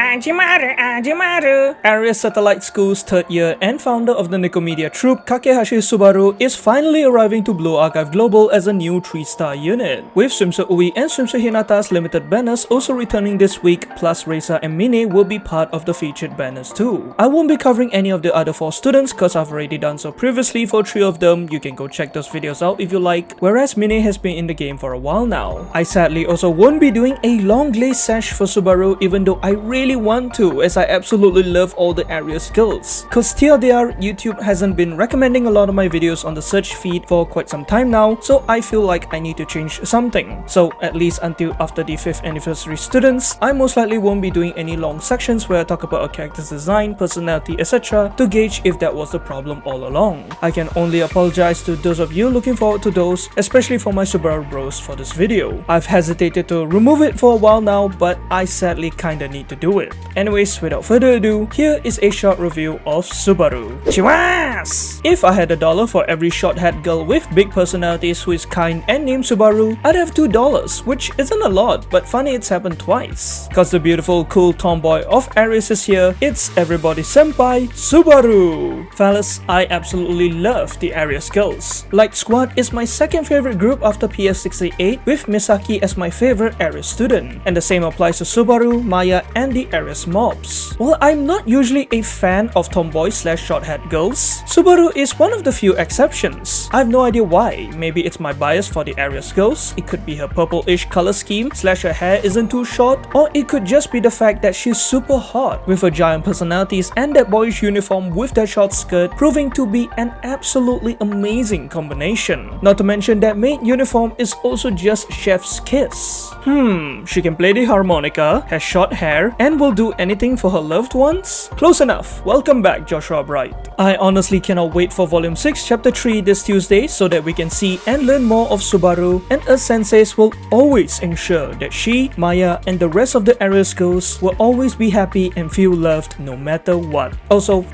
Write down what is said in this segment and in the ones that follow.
Ajimaru. Area Satellite School's third year and founder of the Nikomedia troupe, Kakehashi Subaru, is finally arriving to Blue Archive Global as a new 3-star unit, with Sensei OC and Sensei Hinata's limited banners also returning this week, plus Reisa and Mine will be part of the featured banners too. I won't be covering any of the other 4 students cause I've already done so previously for 3 of them. You can go check those videos out if you like, whereas Mine has been in the game for a while now. I sadly also won't be doing a long glaze sash for Subaru, even though I really want to, as I absolutely love all the area skills. Cause TLDR, YouTube hasn't been recommending a lot of my videos on the search feed for quite some time now, so I feel like I need to change something. So at least until after the 5th anniversary students, I most likely won't be doing any long sections where I talk about a character's design, personality, etc. to gauge if that was the problem all along. I can only apologize to those of you looking forward to those, especially for my Subaru bros for this video. I've hesitated to remove it for a while now, but I sadly kinda need to do it. Anyways, without further ado, here is a short review of Subaru. Chiwas! If I had $1 for every short-haired girl with big personalities who is kind and named Subaru, I'd have $2, which isn't a lot, but funny it's happened twice. Cause the beautiful, cool tomboy of Aries is here, it's everybody's senpai, Subaru! Fellas, I absolutely love the Aries girls. Light Squad is my second favorite group after PS68, with Misaki as my favorite Aries student, and the same applies to Subaru, Maya, and the Aries mobs. While I'm not usually a fan of tomboy slash short-haired girls, Subaru is one of the few exceptions. I have no idea why. Maybe it's my bias for the Aries girls, it could be her purple-ish color scheme slash her hair isn't too short, or it could just be the fact that she's super hot with her giant personalities and that boyish uniform with that short skirt proving to be an absolutely amazing combination. Not to mention that maid uniform is also just chef's kiss. She can play the harmonica, has short hair, and will do anything for her loved ones? Close enough. Welcome back, Joshua Bright. I honestly cannot wait for Volume 6 Chapter 3 this Tuesday so that we can see and learn more of Subaru, and us senseis will always ensure that she, Maya, and the rest of the Aries girls will always be happy and feel loved no matter what. Also,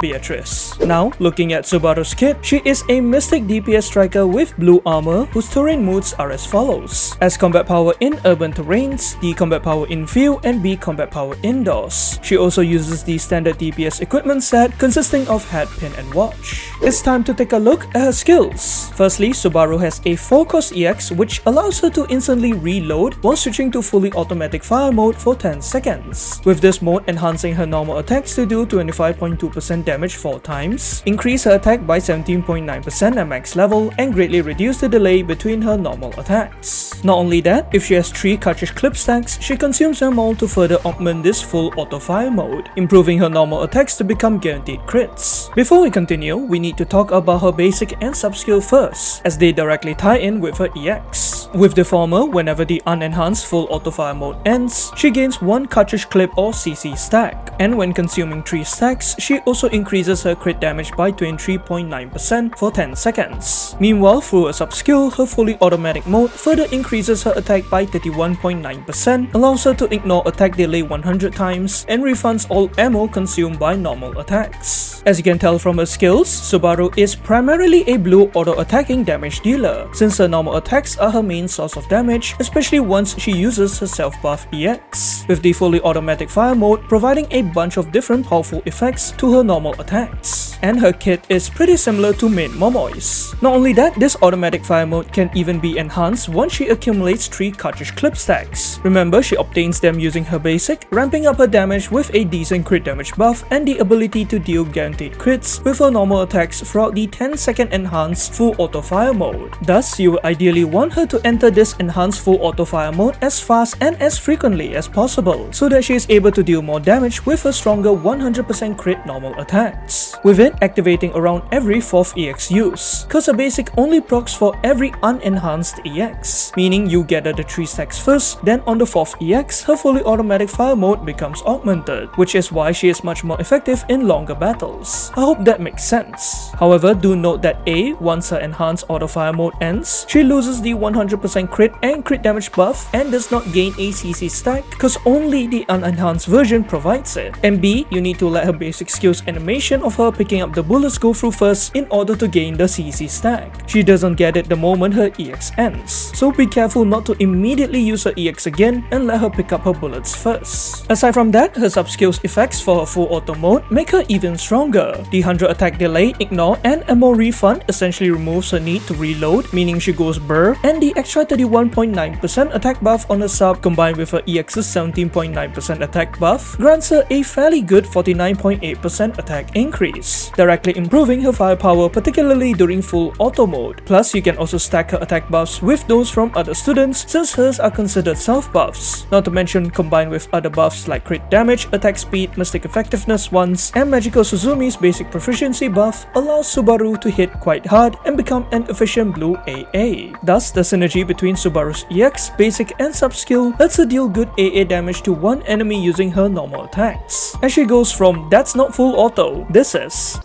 Beatrice. Now, looking at Subaru's kit, she is a Mystic DPS striker with blue armor whose terrain modes are as follows: S combat power in urban terrains, D combat power in field, and B combat power indoors. She also uses the standard DPS equipment set consisting of head, pin, and watch. It's time to take a look at her skills. Firstly, Subaru has a 4-cost EX which allows her to instantly reload while switching to fully automatic fire mode for 10 seconds. With this mode enhancing her normal attacks to do 25.2% damage 4 times, increase her attack by 17.9% at max level, and greatly reduce the delay between her normal attacks. Not only that, if she has 3 cartridge clip stacks, she consumes them all to further augment this full auto fire mode, improving her normal attacks to become guaranteed crits. Before we continue, we need to talk about her basic and sub skill first, as they directly tie in with her EX. With the former, whenever the unenhanced full auto fire mode ends, she gains 1 cartridge clip or CC stack, and when consuming 3 stacks, she also increases her crit damage by 23.9% for 10 seconds. Meanwhile, through a sub-skill, her fully automatic mode further increases her attack by 31.9%, allows her to ignore attack delay 100 times, and refunds all ammo consumed by normal attacks. As you can tell from her skills, Subaru is primarily a blue auto-attacking damage dealer, since her normal attacks are her main source of damage, especially once she uses her self-buff EX, with the fully automatic fire mode providing a bunch of different powerful effects to her normal attacks. And her kit is pretty similar to main Momoi's. Not only that, this automatic fire mode can even be enhanced once she accumulates 3 cartridge clip stacks. Remember, she obtains them using her basic, ramping up her damage with a decent crit damage buff and the ability to deal guaranteed crits with her normal attacks throughout the 10-second enhanced full auto fire mode. Thus, you will ideally want her to enter this enhanced full auto fire mode as fast and as frequently as possible, so that she is able to deal more damage with her stronger 100% crit normal attacks, with it activating around every 4th EX use, cause her basic only procs for every unenhanced EX, meaning you gather the 3 stacks first, then on the 4th EX, her fully automatic fire mode becomes augmented, which is why she is much more effective in longer battles. I hope that makes sense. However, do note that once her enhanced auto fire mode ends, she loses the 100% crit and crit damage buff and does not gain a CC stack cause only the unenhanced version provides it. And B, you need to let her basic skills and animation of her picking up the bullets go through first in order to gain the CC stack. She doesn't get it the moment her EX ends, so be careful not to immediately use her EX again and let her pick up her bullets first. Aside from that, her sub-skills effects for her full auto mode make her even stronger. The 100 attack delay, ignore, and ammo refund essentially removes her need to reload, meaning she goes burr, and the extra 31.9% attack buff on her sub combined with her EX's 17.9% attack buff grants her a fairly good 49.8% attack increase, directly improving her firepower particularly during full auto mode. Plus, you can also stack her attack buffs with those from other students since hers are considered self buffs, not to mention combined with other buffs like crit damage, attack speed, mystic effectiveness once, and Magical Suzumi's basic proficiency buff allows Subaru to hit quite hard and become an efficient blue AA. Thus, the synergy between Subaru's EX, basic, and sub-skill lets her deal good AA damage to one enemy using her normal attacks, as she goes from "that's not full auto, this is."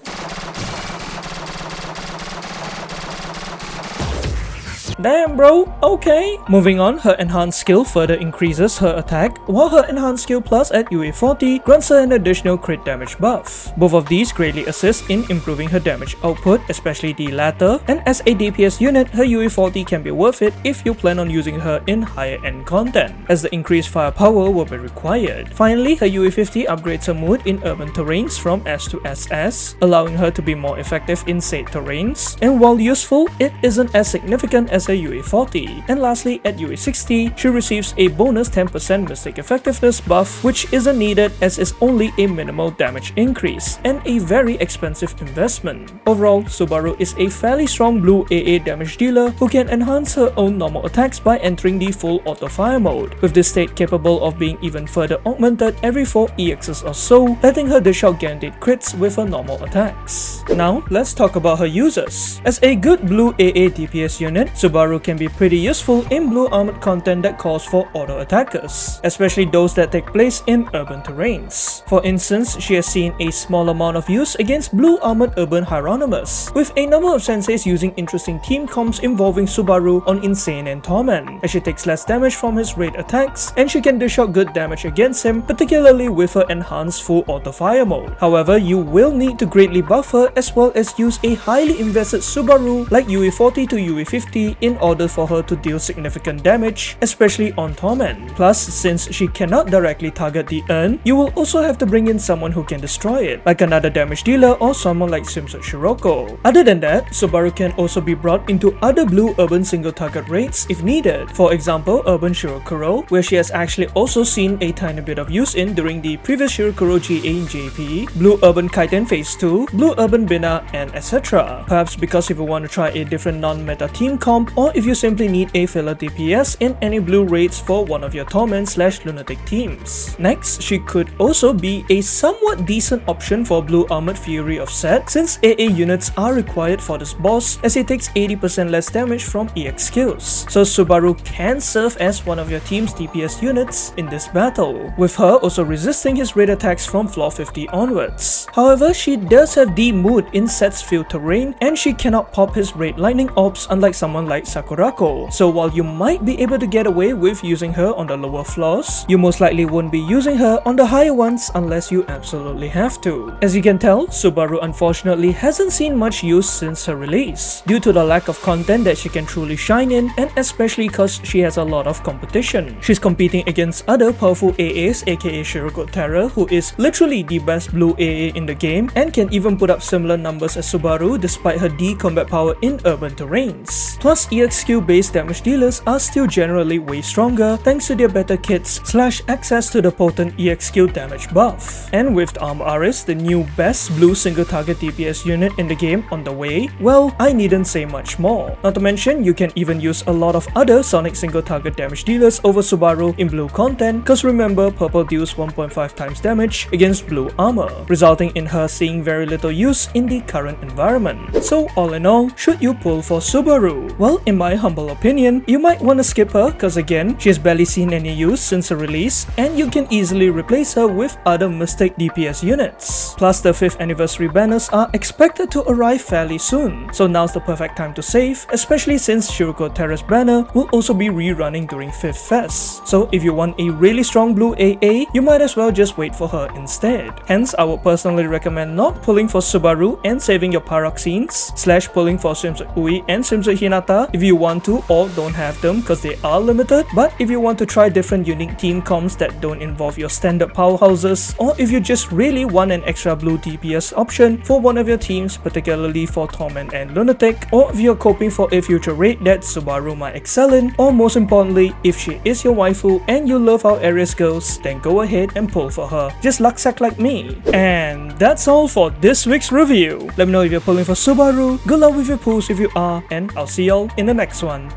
Damn bro, okay. Moving on, her enhanced skill further increases her attack, while her enhanced skill plus at UA40 grants her an additional crit damage buff. Both of these greatly assist in improving her damage output, especially the latter, and as a DPS unit, her UA40 can be worth it if you plan on using her in higher end content, as the increased firepower will be required. Finally, her UA50 upgrades her mood in urban terrains from S to SS, allowing her to be more effective in said terrains, and while useful, it isn't as significant as her UA40. And lastly, at UA60, she receives a bonus 10% mystic effectiveness buff, which isn't needed as it's only a minimal damage increase, and a very expensive investment. Overall, Subaru is a fairly strong blue AA damage dealer who can enhance her own normal attacks by entering the full auto fire mode, with this state capable of being even further augmented every 4 EXs or so, letting her dish out guaranteed crits with her normal attacks. Now, let's talk about her users. As a good blue AA DPS unit, Subaru can be pretty useful in blue armored content that calls for auto attackers, especially those that take place in urban terrains. For instance, she has seen a small amount of use against blue armored urban Hieronymus, with a number of senseis using interesting team comps involving Subaru on Insane and Torment, as she takes less damage from his raid attacks and she can dish out good damage against him, particularly with her enhanced full auto fire mode. However, you will need to greatly buff her as well as use a highly invested Subaru like UA40 to UA50 in order for her to deal significant damage, especially on Torment. Plus, since she cannot directly target the urn, you will also have to bring in someone who can destroy it, like another damage dealer or someone like Sensei Shiroko. Other than that, Subaru can also be brought into other blue urban single target raids if needed. For example, Urban Shirokuro, where she has actually also seen a tiny bit of use in during the previous Shirokuro GA in JP, Blue Urban Kaiten Phase 2, Blue Urban Bina, and etc. Perhaps because if you want to try a different non-meta team comp, or if you simply need a filler DPS in any blue raids for one of your Torment/Lunatic teams. Next, she could also be a somewhat decent option for Blue Armored Fury of Set, since AA units are required for this boss as it takes 80% less damage from EX skills. So Subaru can serve as one of your team's DPS units in this battle, with her also resisting his raid attacks from floor 50 onwards. However, she does have the mood in Set's field terrain and she cannot pop his raid lightning orbs unlike someone like Sakurako. So while you might be able to get away with using her on the lower floors, you most likely won't be using her on the higher ones unless you absolutely have to. As you can tell, Subaru unfortunately hasn't seen much use since her release, due to the lack of content that she can truly shine in, and especially cause she has a lot of competition. She's competing against other powerful AAs aka Shiroko Terror, who is literally the best blue AA in the game and can even put up similar numbers as Subaru despite her D combat power in urban terrains. Plus, EX skill based damage dealers are still generally way stronger thanks to their better kits / access to the potent EX skill damage buff. And with Arm Aris, the new best blue single target DPS unit in the game on the way, well, I needn't say much more. Not to mention, you can even use a lot of other Sonic single target damage dealers over Subaru in blue content, cause remember, purple deals 1.5 times damage against blue armor, resulting in her seeing very little use in the current environment. So all in all, should you pull for Subaru? Well, in my humble opinion, you might want to skip her cause again, she's barely seen any use since the release and you can easily replace her with other Mystic DPS units. Plus the 5th anniversary banners are expected to arrive fairly soon, so now's the perfect time to save, especially since Shiroko Terrace banner will also be rerunning during 5th Fest. So if you want a really strong blue AA, you might as well just wait for her instead. Hence, I would personally recommend not pulling for Subaru and saving your Paroxenes, / pulling for Swimsuit Ui and Swimsuit Hinata if you want to or don't have them cause they are limited, but if you want to try different unique team comps that don't involve your standard powerhouses, or if you just really want an extra blue DPS option for one of your teams, particularly for Torment and Lunatic, or if you're hoping for a future raid that Subaru might excel in, or most importantly, if she is your waifu and you love how Aries goes, then go ahead and pull for her. Just lucksack like me. And that's all for this week's review. Let me know if you're pulling for Subaru, good luck with your pulls if you are, and I'll see y'all in the next one.